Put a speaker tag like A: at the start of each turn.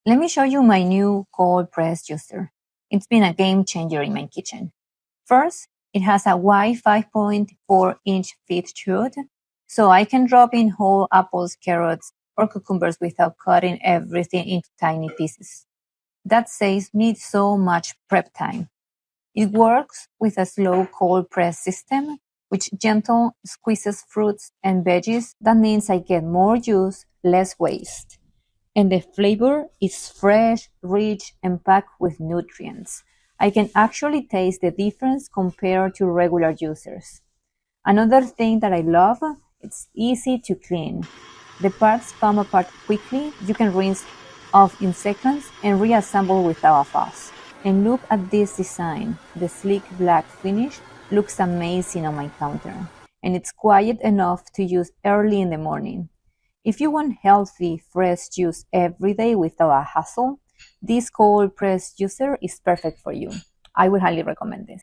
A: Let me show you my new cold press juicer. It's been a game changer in my kitchen. First, it has a wide 5.4-inch feed chute, so I can drop in whole apples, carrots, or cucumbers without cutting everything into tiny pieces. That saves me so much prep time. It works with a slow cold press system, which gentle squeezes fruits and veggies. That means I get more juice, less waste. And the flavor is fresh, rich, and packed with nutrients. I can actually taste the difference compared to regular juicers. Another thing that I love, it's easy to clean. The parts come apart quickly, you can rinse off in seconds and reassemble without a fuss. And look at this design. The sleek black finish looks amazing on my counter. And it's quiet enough to use early in the morning. If you want healthy, fresh juice every day without a hassle, this cold press juicer is perfect for you. I would highly recommend this.